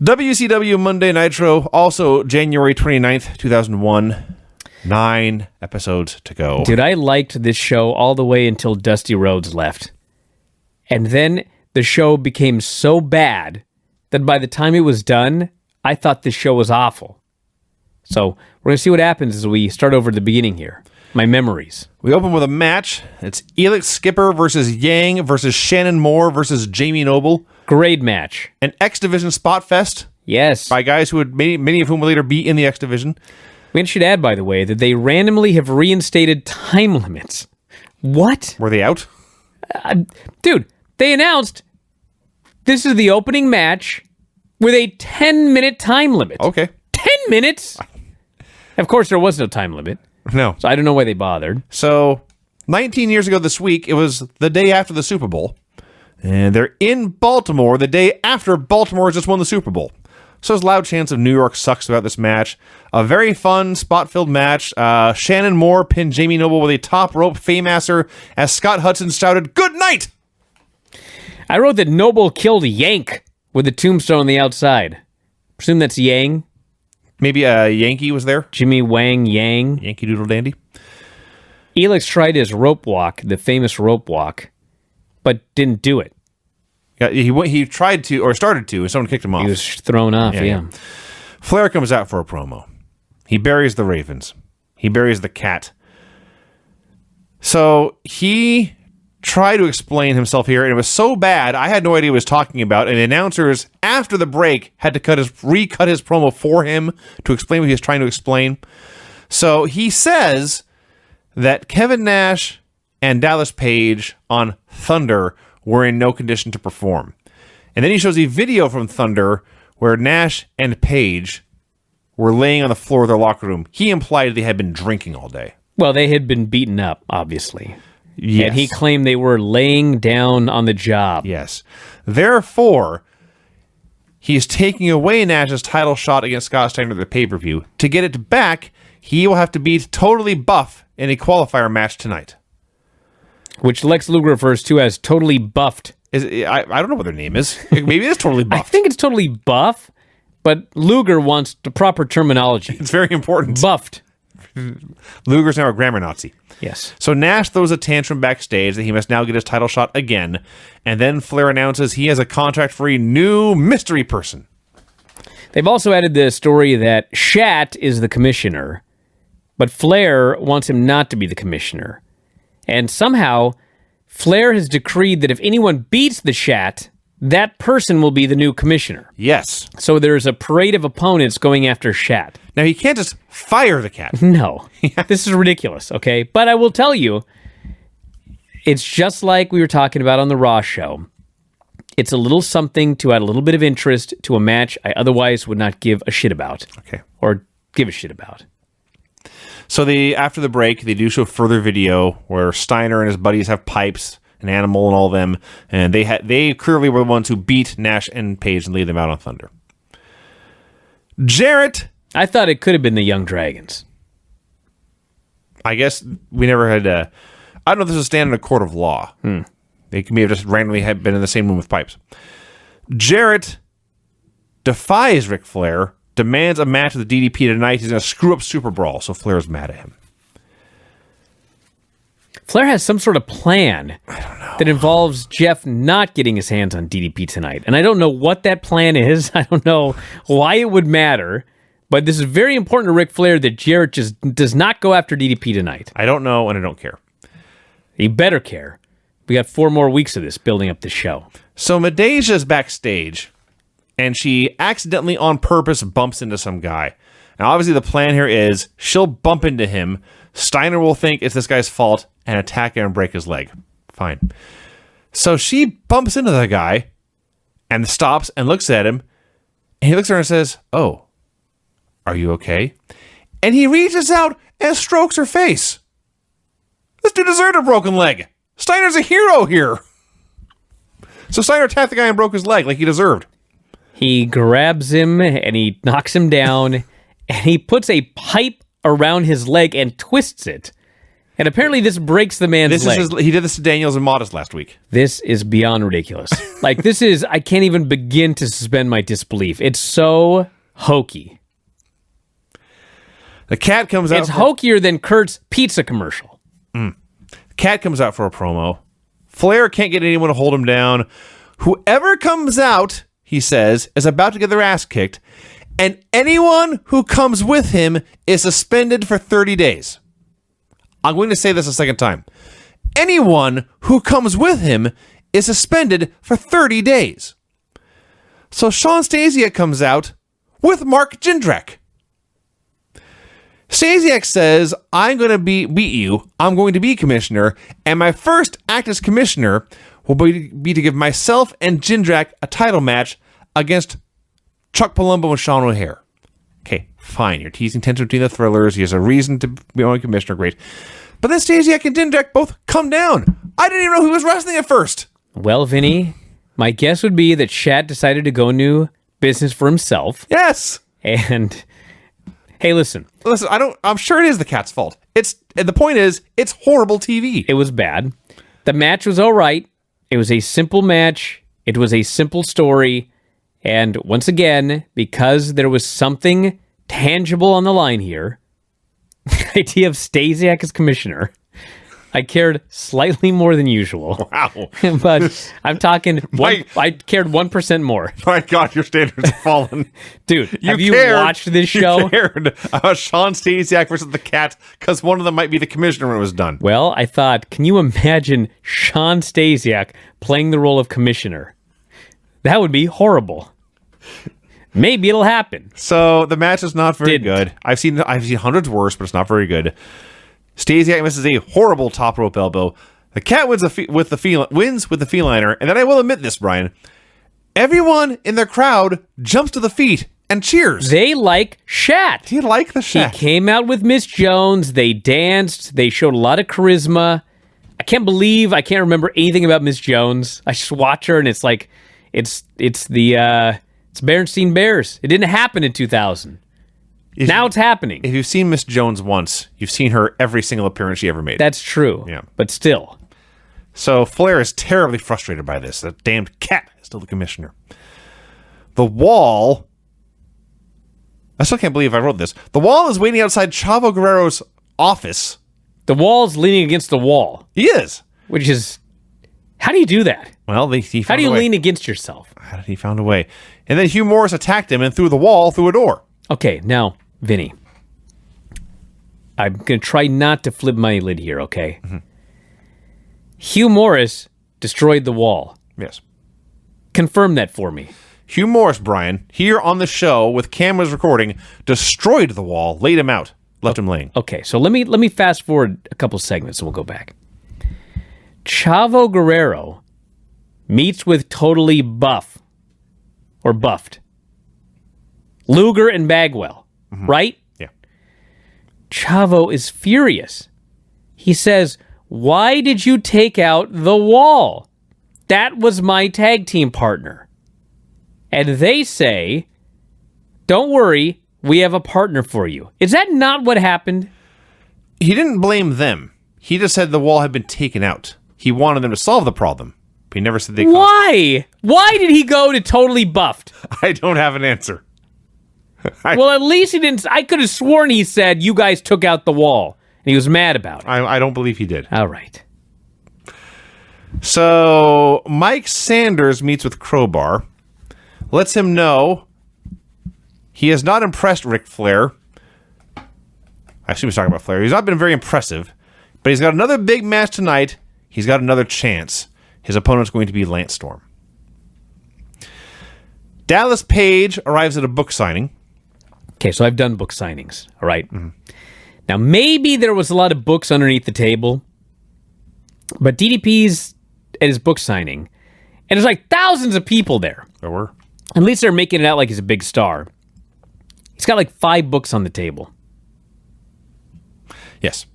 WCW Monday Nitro, also January 29th, 2001. 9 episodes to go. Dude, I liked this show all the way until Dusty Rhodes left. And then the show became so bad that by the time it was done, I thought this show was awful. So we're going to see what happens as we start over at the beginning here. My memories. We open with a match. It's Elix Skipper versus Yang versus Shannon Moore versus Jamie Noble. Great match. An X Division spot fest. Yes. By guys who would many of whom will later be in the X Division. We should add, by the way, that they randomly have reinstated time limits. What? Were they out? Dude, they announced this is the opening match with a 10-minute time limit. Okay. 10 minutes? Of course, there was no time limit. No. So I don't know why they bothered. So, 19 years ago this week, it was the day after the Super Bowl. And they're in Baltimore the day after Baltimore just won the Super Bowl. So there's a loud chance of New York sucks about this match. A very fun, spot-filled match. Shannon Moore pinned Jamie Noble with a top rope Faymaster as Scott Hudson shouted, "Good night!" I wrote that Noble killed Yank with a tombstone on the outside. Presume that's Yang. Maybe a Yankee was there. Jimmy Wang Yang. Yankee Doodle Dandy. Elix tried his rope walk, the famous rope walk, but didn't do it. Yeah, he tried to, or started to, and someone kicked him off. He was thrown off, yeah. Flair comes out for a promo. He buries the Ravens. He buries the cat. So he tried to explain himself here, and it was so bad, I had no idea what he was talking about, and the announcers, after the break, had to recut his promo for him to explain what he was trying to explain. So he says that Kevin Nash and Dallas Page on Thunder were in no condition to perform. And then he shows a video from Thunder where Nash and Page were laying on the floor of their locker room. He implied they had been drinking all day. Well, they had been beaten up, obviously. Yes. And he claimed they were laying down on the job. Yes. Therefore, he's taking away Nash's title shot against Scott Steiner at the pay-per-view. To get it back, he will have to be totally buff in a qualifier match tonight. Which Lex Luger refers to as totally buffed. I don't know what their name is. Maybe it's totally buffed. I think it's totally buff, but Luger wants the proper terminology. It's very important. Buffed. Luger's now a grammar Nazi. Yes. So Nash throws a tantrum backstage that he must now get his title shot again, and then Flair announces he has a contract for a new mystery person. They've also added the story that Shat is the commissioner, but Flair wants him not to be the commissioner. And somehow, Flair has decreed that if anyone beats the Shat, that person will be the new commissioner. Yes. So there's a parade of opponents going after Shat. Now, he can't just fire the cat. No. This is ridiculous, okay? But I will tell you, it's just like we were talking about on the Raw show. It's a little something to add a little bit of interest to a match I otherwise would not give a shit about. Okay. Or give a shit about. So after the break, they do show further video where Steiner and his buddies have pipes, an animal, and all of them, and they clearly were the ones who beat Nash and Page and laid them out on Thunder. Jarrett. I thought it could have been the Young Dragons. I guess we never had. I don't know if this is stand in a court of law. They may have just randomly have been in the same room with pipes. Jarrett defies Ric Flair. Demands a match with the DDP tonight. He's going to screw up Super Brawl, so Flair's mad at him. Flair has some sort of plan that involves Jeff not getting his hands on DDP tonight. And I don't know what that plan is. I don't know why it would matter. But this is very important to Ric Flair that Jarrett just does not go after DDP tonight. I don't know, and I don't care. He better care. We got 4 more weeks of this building up the show. So Medeja's backstage, and she accidentally on purpose bumps into some guy. Now, obviously, the plan here is she'll bump into him. Steiner will think it's this guy's fault and attack him and break his leg. Fine. So she bumps into the guy and stops and looks at him. And he looks at her and says, "Oh, are you okay?" And he reaches out and strokes her face. This dude deserved a broken leg. Steiner's a hero here. So Steiner attacked the guy and broke his leg like he deserved. He grabs him and he knocks him down and he puts a pipe around his leg and twists it. And apparently this breaks the man's leg. He did this to Daniels and Modest last week. This is beyond ridiculous. I can't even begin to suspend my disbelief. It's so hokey. The cat comes out. It's hokier than Kurt's pizza commercial. Cat comes out for a promo. Flair can't get anyone to hold him down. Whoever comes out, he says, is about to get their ass kicked, and anyone who comes with him is suspended for 30 days. I'm going to say this a second time. Anyone who comes with him is suspended for 30 days. So Sean Stasiak comes out with Mark Jindrak. Stasiak says, I'm going to beat you. I'm going to be commissioner. And my first act as commissioner will be to give myself and Jindrak a title match against Chuck Palumbo and Sean O'Hare. Okay, fine. You're teasing tension between the Thrillers. He has a reason to be on commissioner. Great. But then Stasiak and Jindrak both come down. I didn't even know who was wrestling at first. Well, Vinny, my guess would be that Shad decided to go into business for himself. Yes. And hey, listen, I'm sure it is the cat's fault. The point is, it's horrible TV. It was bad. The match was all right. It was a simple match. It was a simple story. And once again, because there was something tangible on the line here, the idea of Stasiak as commissioner, I cared slightly more than usual. Wow. But I'm talking, I cared 1% more. My God, your standards have fallen. Dude, have you watched this show? You cared about Sean Stasiak versus the cat because one of them might be the commissioner when it was done. Well, I thought, can you imagine Sean Stasiak playing the role of commissioner? That would be horrible. Maybe it'll happen. So the match is not very good. I've seen hundreds worse, but it's not very good. Stasiak misses a horrible top rope elbow. The cat wins with the feliner, and then I will admit this, Brian. Everyone in the crowd jumps to the feet and cheers. They like Shat. Do you like the Shat? He came out with Miss Jones. They danced. They showed a lot of charisma. I can't remember anything about Miss Jones. I just watch her, and it's like it's Berenstein Bears. It didn't happen in 2000. Now it's happening. If you've seen Miss Jones once, you've seen her every single appearance she ever made. That's true. Yeah. But still. So Flair is terribly frustrated by this. That damned cat is still the commissioner. The Wall... I still can't believe I wrote this. The Wall is waiting outside Chavo Guerrero's office. The Wall's leaning against the wall. He is. Which is... How do you do that? Well, how do you lean against yourself? How did he found a way? And then Hugh Morris attacked him and threw the Wall through a door. Okay, now, Vinny, I'm going to try not to flip my lid here, okay? Mm-hmm. Hugh Morris destroyed the Wall. Yes. Confirm that for me. Hugh Morris, Brian, here on the show with cameras recording, destroyed the Wall, laid him out, left him laying. Okay, so let me fast forward a couple segments and we'll go back. Chavo Guerrero meets with Totally Buffed. Luger and Bagwell, right? Yeah. Chavo is furious. He says, "Why did you take out the Wall? That was my tag team partner." And they say, "Don't worry, we have a partner for you." Is that not what happened? He didn't blame them. He just said the Wall had been taken out. He wanted them to solve the problem. But he never said they... Why? Why did he go to Totally Buffed? I don't have an answer. Well, at least he didn't... I could have sworn he said, "You guys took out the Wall." And he was mad about it. I don't believe he did. All right. So, Mike Sanders meets with Crowbar. Lets him know he has not impressed Ric Flair. I should be talking about Flair. He's not been very impressive. But he's got another big match tonight. He's got another chance. His opponent's going to be Lance Storm. Dallas Page arrives at a book signing. Okay, so I've done book signings, all right? Mm-hmm. Now, maybe there was a lot of books underneath the table, but DDP's at his book signing, and there's like thousands of people there. There were. At least they're making it out like he's a big star. He's got like 5 books on the table. Yes.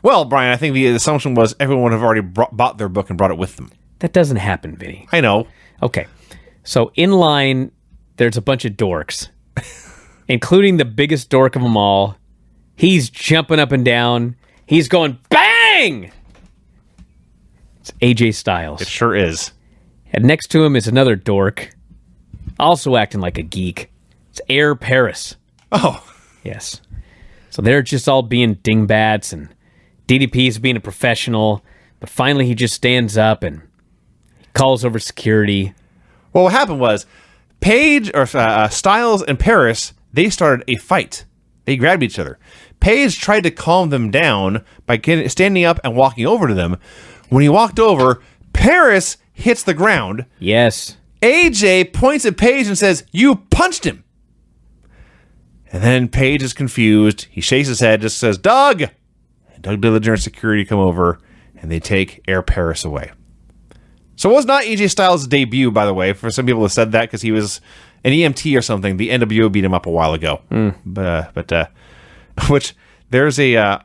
Well, Brian, I think the assumption was everyone would have already bought their book and brought it with them. That doesn't happen, Vinny. I know. Okay. So in line, there's a bunch of dorks, including the biggest dork of them all. He's jumping up and down. he's going bang! It's AJ Styles. It sure is. And next to him is another dork, also acting like a geek. It's Air Paris. Oh. Yes. So they're just all being dingbats, and DDP's being a professional, but finally he just stands up and calls over security. Well, what happened was Styles and Paris, they started a fight. They grabbed each other. Paige tried to calm them down by standing up and walking over to them. When he walked over, Paris hits the ground. Yes. AJ points at Paige and says, "You punched him." And then Paige is confused. He shakes his head, just says, "Doug!" And Doug Dillinger and security come over, and they take Air Paris away. So it was not AJ Styles' debut, by the way. For some people have said that because he was an EMT or something. The NWO beat him up a while ago. Which there's a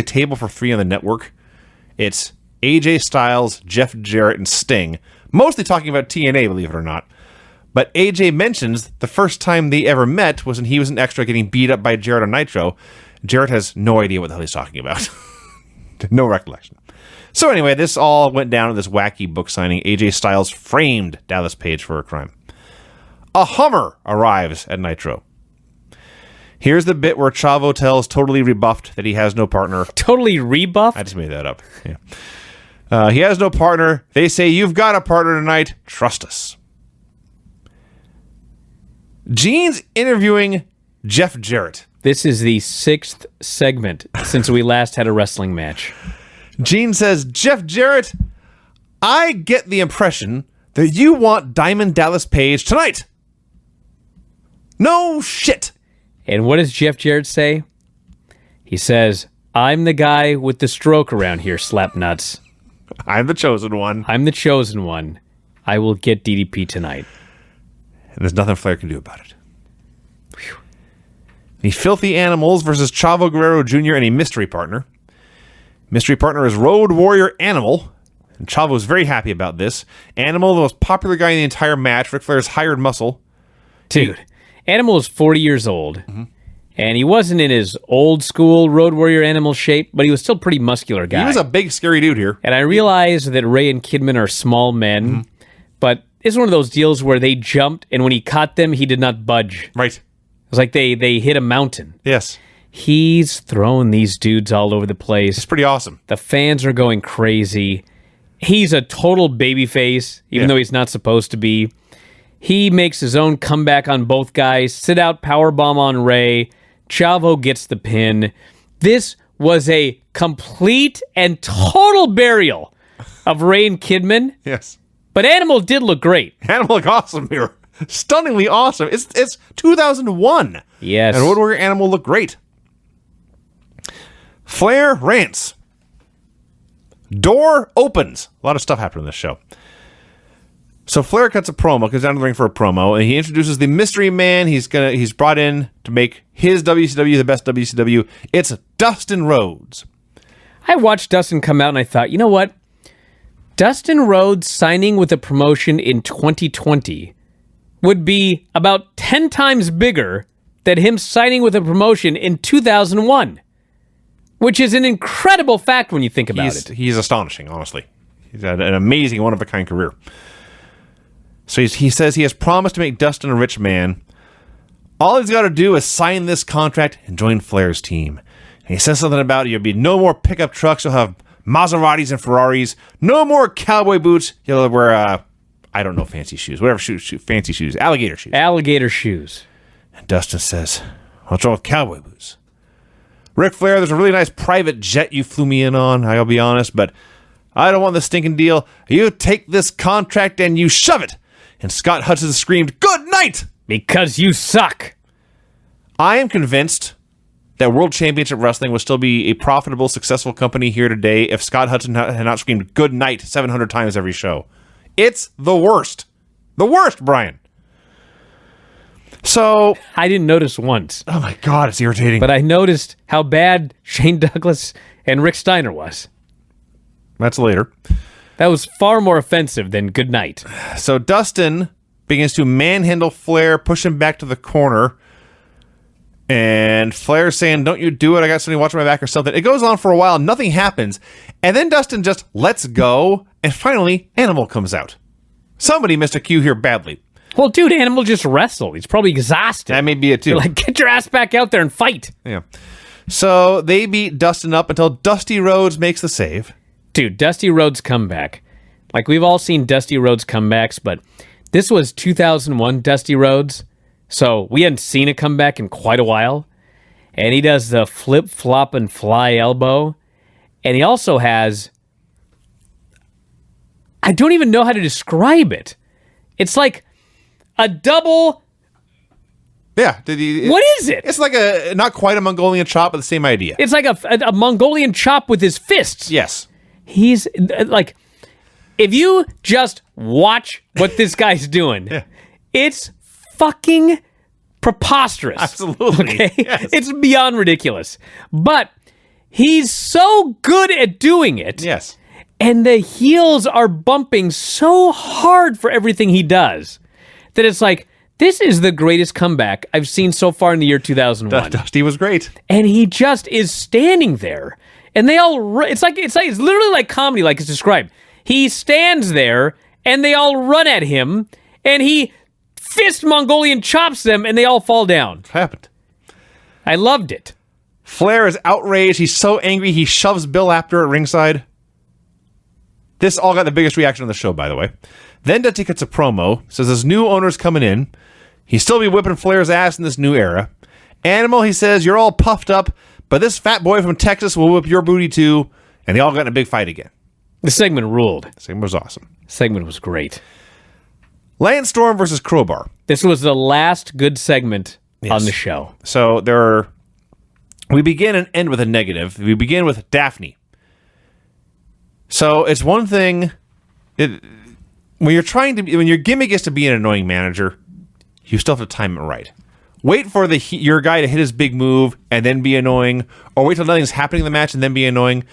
table for three on the network. It's AJ Styles, Jeff Jarrett, and Sting. Mostly talking about TNA, believe it or not. But AJ mentions the first time they ever met was when he was an extra getting beat up by Jarrett on Nitro. Jarrett has no idea what the hell he's talking about. No recollection. So anyway, this all went down to this wacky book signing. AJ Styles framed Dallas Page for a crime. A Hummer arrives at Nitro. Here's the bit where Chavo tells Totally Rebuffed that he has no partner. Totally Rebuffed? I just made that up. Yeah. He has no partner. They say, "You've got a partner tonight. Trust us." Gene's interviewing Jeff Jarrett. This is the 6th segment since we last had a wrestling match. Gene says, "Jeff Jarrett, I get the impression that you want Diamond Dallas Page tonight." No shit. And what does Jeff Jarrett say? He says, "I'm the guy with the stroke around here, slapnuts. I'm the chosen one. I'm the chosen one. I will get DDP tonight." And there's nothing Flair can do about it. Whew. The Filthy Animals versus Chavo Guerrero Jr. and a mystery partner. Mystery partner is Road Warrior Animal. And Chavo is very happy about this. Animal, the most popular guy in the entire match. Ric Flair's hired muscle. Dude, Animal is 40 years old. Mm-hmm. And he wasn't in his old school Road Warrior Animal shape, but he was still a pretty muscular guy. He was a big, scary dude here. And I realize that Ray and Kidman are small men, but it's one of those deals where they jumped, and when he caught them, he did not budge. Right. It was like they hit a mountain. Yes. He's throwing these dudes all over the place. It's pretty awesome. The fans are going crazy. He's a total babyface, even though he's not supposed to be. He makes his own comeback on both guys, sit out powerbomb on Ray. Chavo gets the pin. This was a complete and total burial of Ray and Kidman. Yes. But Animal did look great. Animal looked awesome here. Stunningly awesome. It's 2001. Yes. And Road Warrior Animal looked great. Flair rants. Door opens. A lot of stuff happened in this show. So Flair cuts a promo, comes down to the ring for a promo, and he introduces the mystery man he's brought in to make his WCW the best WCW. It's Dustin Rhodes. I watched Dustin come out and I thought, you know what? Dustin Rhodes signing with a promotion in 2020 would be about 10 times bigger than him signing with a promotion in 2001, which is an incredible fact when you think about it. He's astonishing, honestly. He's had an amazing, one-of-a-kind career. So he says he has promised to make Dustin a rich man. All he's got to do is sign this contract and join Flair's team. And he says something about you'll be no more pickup trucks. You'll have Maseratis and Ferraris. No more cowboy boots. You'll wear, I don't know, fancy shoes. Whatever fancy shoes. Alligator shoes. Alligator shoes. And Dustin says, what's wrong with cowboy boots? Ric Flair, there's a really nice private jet you flew me in on, I'll be honest, but I don't want the stinking deal. You take this contract and you shove it. And Scott Hudson screamed, "Good night!" Because you suck. I am convinced that World Championship Wrestling would still be a profitable, successful company here today if Scott Hudson had not screamed "Good night" 700 times every show. It's the worst. The worst, Brian. So I didn't notice once. Oh my God, it's irritating. But I noticed how bad Shane Douglas and Rick Steiner was. That's later. That was far more offensive than "good night." So Dustin begins to manhandle Flair, push him back to the corner. And Flair's saying, don't you do it. I got somebody watching my back or something. It goes on for a while. Nothing happens. And then Dustin just lets go. And finally, Animal comes out. Somebody missed a cue here badly. Well, dude, Animal just wrestled. He's probably exhausted. That may be it, too. They're like, get your ass back out there and fight. Yeah. So they beat Dustin up until Dusty Rhodes makes the save. Dude, Dusty Rhodes comeback. Like, we've all seen Dusty Rhodes comebacks, but this was 2001 Dusty Rhodes. So we hadn't seen a comeback in quite a while. And he does the flip, flop, and fly elbow. And he also has... I don't even know how to describe it. It's like a double... Yeah. What is it? It's like not quite a Mongolian chop, but the same idea. It's like a Mongolian chop with his fists. Yes. He's like... If you just watch what this guy's doing, it's fucking preposterous. Absolutely. Okay? Yes. It's beyond ridiculous. But he's so good at doing it. Yes. And the heels are bumping so hard for everything he does that it's like, this is the greatest comeback I've seen so far in the year 2001. Dusty was great. And he just is standing there. And they all, it's literally like comedy, like it's described. He stands there, and they all run at him, and he fist Mongolian chops them, and they all fall down. What happened? I loved it. Flair is outraged. He's so angry, he shoves Bill Apter at ringside. This all got the biggest reaction on the show, by the way. Then Dusty cuts a promo, says his new owner's coming in. He'll still be whipping Flair's ass in this new era. Animal, he says, you're all puffed up, but this fat boy from Texas will whip your booty too. And they all got in a big fight again. The segment ruled. The segment was awesome. Segment was great. Lance Storm versus Crowbar. This was the last good segment on the show. So we begin and end with a negative. We begin with Daphne. So it's one thing, when your gimmick is to be an annoying manager, you still have to time it right. Wait for your guy to hit his big move and then be annoying, or wait till nothing's happening in the match and then be annoying.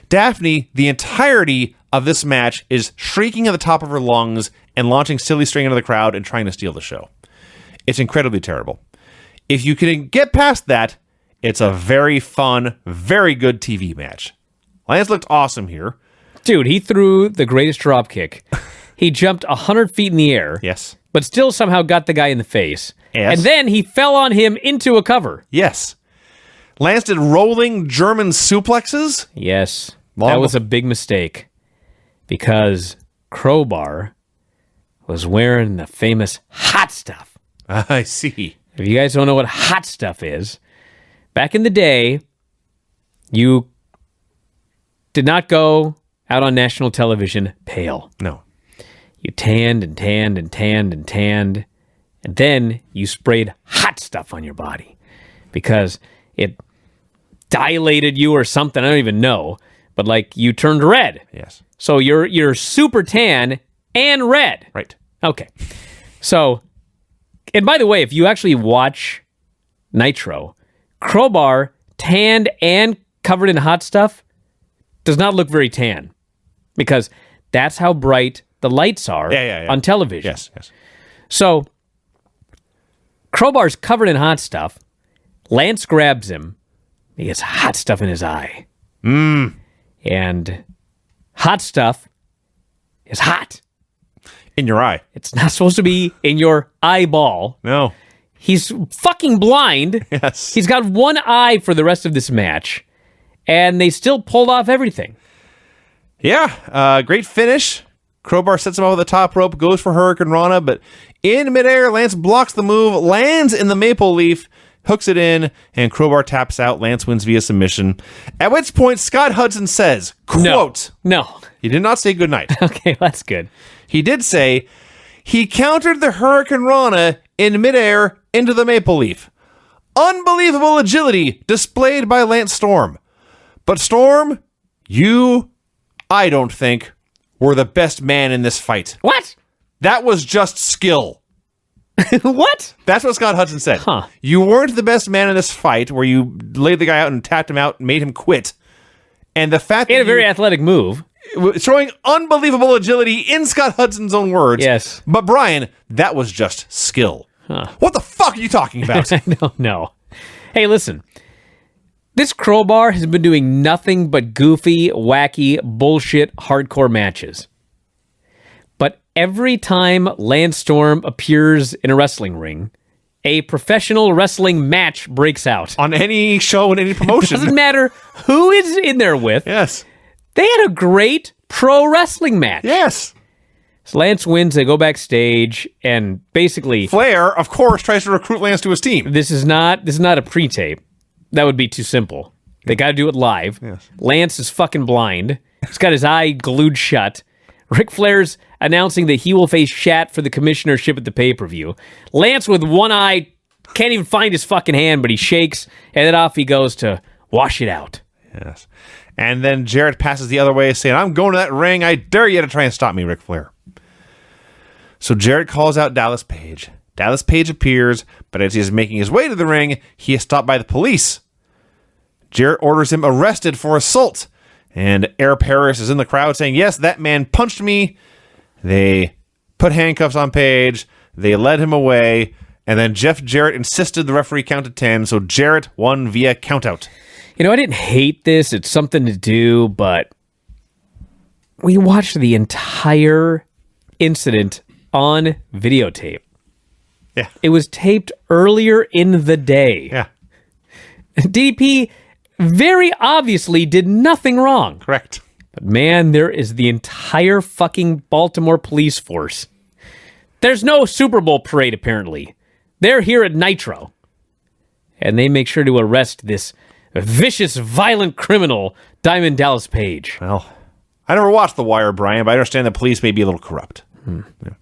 Daphne, the entirety of this match, is shrieking at the top of her lungs and launching silly string into the crowd and trying to steal the show. It's incredibly terrible. If you can get past that, it's a very fun, very good TV match. Lance looked awesome here. Dude, he threw the greatest drop kick. He jumped 100 feet in the air. Yes. But still somehow got the guy in the face. Yes. And then he fell on him into a cover. Yes. Lance did rolling German suplexes. Yes. That was a big mistake. Because Crowbar was wearing the famous hot stuff. I see. If you guys don't know what hot stuff is, back in the day, you did not go out on national television pale. No. You tanned and tanned and tanned and tanned, and then you sprayed hot stuff on your body because it dilated you or something. I don't even know, but like you turned red. Yes. So you're super tan and red. Right. Okay. So, and by the way, if you actually watch Nitro, Crowbar, tanned and covered in hot stuff, does not look very tan because that's how bright the lights are on television. Yes. So, Crowbar's covered in hot stuff. Lance grabs him. He gets hot stuff in his eye. And hot stuff is hot. In your eye. It's not supposed to be in your eyeball. No. He's fucking blind. Yes. He's got one eye for the rest of this match. And they still pulled off everything. Yeah. Great finish. Crowbar sets him off at the top rope, goes for Hurricane Rana, but in midair, Lance blocks the move, lands in the maple leaf, hooks it in, and Crowbar taps out. Lance wins via submission. At which point, Scott Hudson says, quote, No. He did not say goodnight. Okay, that's good. He did say, he countered the Hurricane Rana in midair into the maple leaf. Unbelievable agility displayed by Lance Storm. But Storm, I don't think, were the best man in this fight. What? That was just skill. What? That's what Scott Hudson said. Huh. You weren't the best man in this fight where you laid the guy out and tapped him out and made him quit. And the fact He that had a very athletic move. showing unbelievable agility in Scott Hudson's own words. Yes. But Brian, that was just skill. Huh. What the fuck are you talking about? I don't know. Hey, listen. This Crowbar has been doing nothing but goofy, wacky, bullshit, hardcore matches. But every time Lance Storm appears in a wrestling ring, a professional wrestling match breaks out. On any show in any promotion. Doesn't matter who is in there with. Yes. They had a great pro wrestling match. Yes. So Lance wins, they go backstage, and basically... Flair, of course, tries to recruit Lance to his team. This is not a pre-tape. That would be too simple. They got to do it live. Yes. Lance is fucking blind. He's got his eye glued shut. Ric Flair's announcing that he will face Shat for the commissionership at the pay-per-view. Lance with one eye can't even find his fucking hand, but he shakes, and then off he goes to wash it out. Yes. And then Jarrett passes the other way, saying, I'm going to that ring. I dare you to try and stop me, Ric Flair. So Jarrett calls out Dallas Page. Dallas Page appears, but as he is making his way to the ring, he is stopped by the police. Jarrett orders him arrested for assault, and Air Paris is in the crowd saying, yes, that man punched me. They put handcuffs on Page, they led him away, and then Jeff Jarrett insisted the referee count to 10, so Jarrett won via countout. You know, I didn't hate this. It's something to do, but we watched the entire incident on videotape. Yeah. It was taped earlier in the day. Yeah. DDP very obviously did nothing wrong. Correct. But man, there is the entire fucking Baltimore police force. There's no Super Bowl parade, apparently. They're here at Nitro. And they make sure to arrest this vicious, violent criminal, Diamond Dallas Page. Well, I never watched The Wire, Brian, but I understand the police may be a little corrupt. Yeah.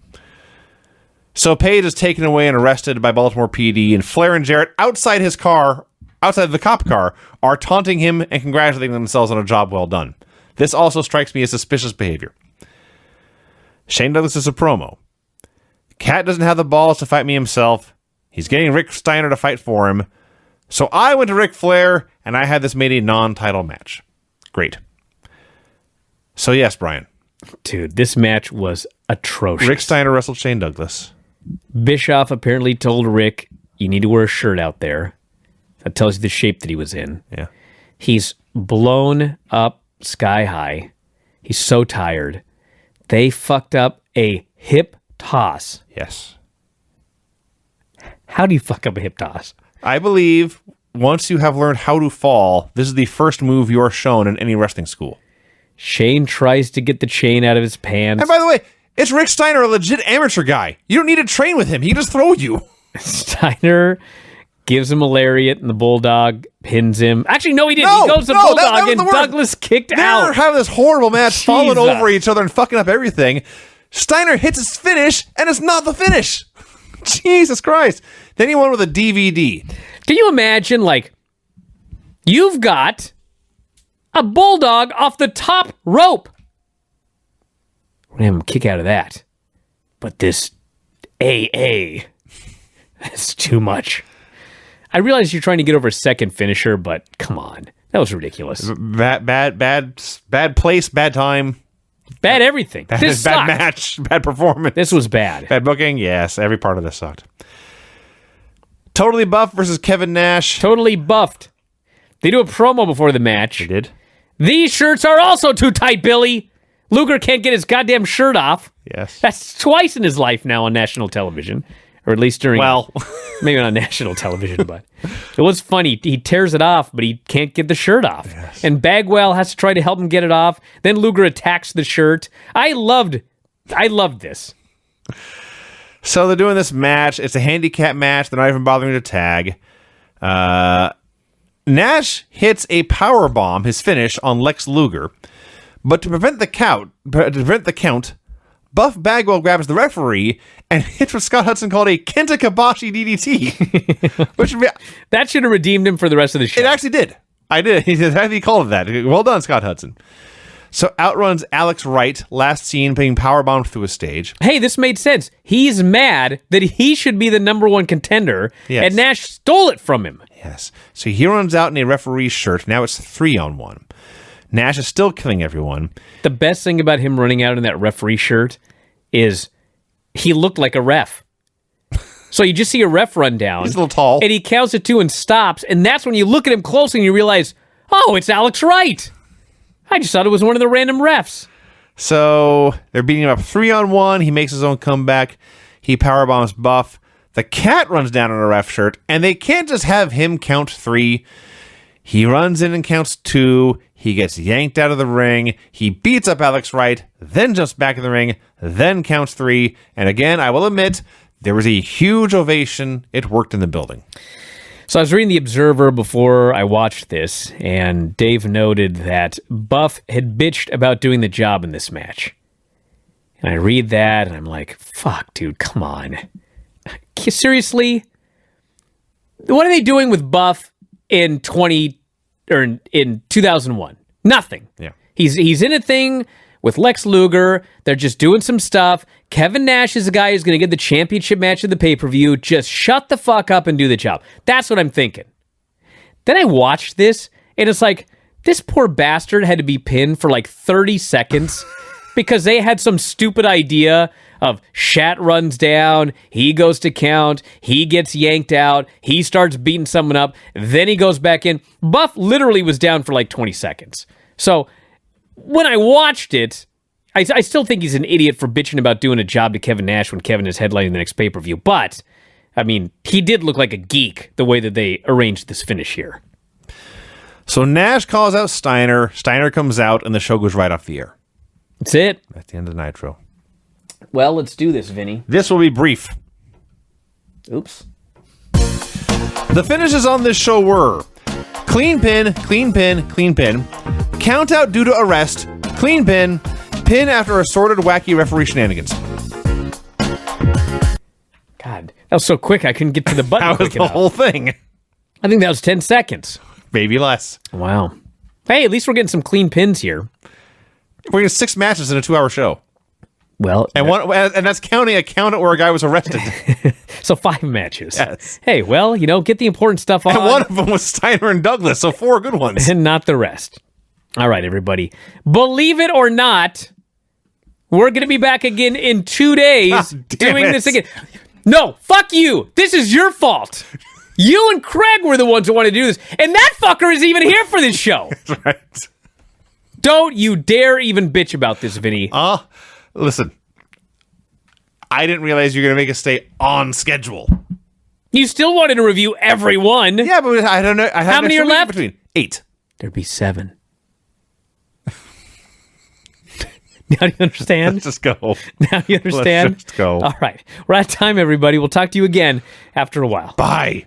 So Page is taken away and arrested by Baltimore PD, and Flair and Jarrett outside his car, outside the cop car, are taunting him and congratulating themselves on a job well done. This also strikes me as suspicious behavior. Shane Douglas is a promo. Cat doesn't have the balls to fight me himself. He's getting Rick Steiner to fight for him. So I went to Ric Flair, and I had this made a non-title match. Great. So yes, Brian. Dude, this match was atrocious. Rick Steiner wrestled Shane Douglas. Bischoff apparently told Rick, you need to wear a shirt out there. That tells you the shape that he was in. Yeah. He's blown up sky high. He's so tired. They fucked up a hip toss. Yes. How do you fuck up a hip toss? I believe once you have learned how to fall, this is the first move you are shown in any wrestling school. Shane tries to get the chain out of his pants. And by the way, it's Rick Steiner, a legit amateur guy. You don't need to train with him. He can just throw you. Steiner gives him a lariat, and the Bulldog pins him. Actually, no, he didn't. He goes to that Bulldog, was and the worst. Douglas kicked They're out. having this horrible match, falling Jesus. over each other and fucking up everything. Steiner hits his finish, and it's not the finish. Jesus Christ. Then he won with a DVD. Can you imagine, like, you've got a Bulldog off the top rope. We're going to have him kick out of that. But this AA, that's too much. I realize you're trying to get over a second finisher, but come on. That was ridiculous. Bad place, bad time. Bad everything. This bad sucked. match, bad performance. This was bad. Bad booking, yes. Every part of this sucked. Totally Buff versus Kevin Nash. Totally buffed. They do a promo before the match. They did? These shirts are also too tight, Billy. Luger can't get his goddamn shirt off. Yes. That's twice in his life now on national television. Or at least during... Well... maybe not national television, but... It was funny. He tears it off, but he can't get the shirt off. Yes. And Bagwell has to try to help him get it off. Then Luger attacks the shirt. I loved this. So they're doing this match. It's a handicap match. They're not even bothering to tag. Nash hits a power bomb, his finish, on Lex Luger. But to prevent the count, Buff Bagwell grabs the referee and hits what Scott Hudson called a Kenta Kobashi DDT. Which would be, That should have redeemed him for the rest of the show. it actually did. I did. He called it that. Well done, Scott Hudson. So outruns Alex Wright, last seen being powerbombed through a stage. Hey, this made sense. He's mad that he should be the number one contender, Yes. and Nash stole it from him. Yes. So he runs out in a referee's shirt. Now it's 3-on-1. Nash is still killing everyone. The best thing about him running out in that referee shirt is he looked like a ref. So you just see a ref run down. He's a little tall. And he counts to 2 and stops. And that's when you look at him closely and you realize, oh, it's Alex Wright. I just thought it was one of the random refs. So they're beating him up 3-on-1. He makes his own comeback. He powerbombs Buff. The cat runs down on a ref shirt, and they can't just have him count 3. He runs in and counts 2. He gets yanked out of the ring. He beats up Alex Wright, then jumps back in the ring, then counts 3. And again, I will admit, there was a huge ovation. It worked in the building. So I was reading The Observer before I watched this, and Dave noted that Buff had bitched about doing the job in this match. And I read that, and I'm like, fuck, dude, come on. Seriously? What are they doing with Buff in 2001? Nothing. Yeah. He's in a thing with Lex Luger. They're just doing some stuff. Kevin Nash is the guy who's going to get the championship match of the pay-per-view. Just shut the fuck up and do the job. That's what I'm thinking. Then I watched this, and it's like, this poor bastard had to be pinned for like 30 seconds because they had some stupid idea of Shat runs down, he goes to count, he gets yanked out, he starts beating someone up, then he goes back in. Buff literally was down for like 20 seconds. So when I watched it, I still think he's an idiot for bitching about doing a job to Kevin Nash when Kevin is headlining the next pay-per-view. But, I mean, he did look like a geek the way that they arranged this finish here. So Nash calls out Steiner. Steiner comes out, and the show goes right off the air. That's it. At the end of Nitro. Well, let's do this, Vinny. This will be brief. Oops. The finishes on this show were clean pin, clean pin, clean pin, count out due to arrest, clean pin, pin after assorted wacky referee shenanigans. God, that was so quick I couldn't get to the button That was quick the enough. whole thing. I think that was 10 seconds. Maybe less. Wow. Hey, at least we're getting some clean pins here. We're getting 6 matches in a 2-hour show. Well, And that's counting a count where a guy was arrested. so 5 matches. Yes. Hey, well, get the important stuff on. And one of them was Steiner and Douglas, so 4 good ones. And not the rest. All right, everybody. Believe it or not, we're going to be back again in 2 days doing this again. No, fuck you. This is your fault. You and Craig were the ones who wanted to do this. And that fucker isn't even here for this show. That's right. Don't you dare even bitch about this, Vinny. Listen. I didn't realize you were going to make us stay on schedule. You still wanted to review every one. Yeah, but I don't know. How many are left? Between 8. There'd be 7. Now you understand? Let's just go. Now you understand? Let's just go. All right. We're out of time, everybody. We'll talk to you again after a while. Bye.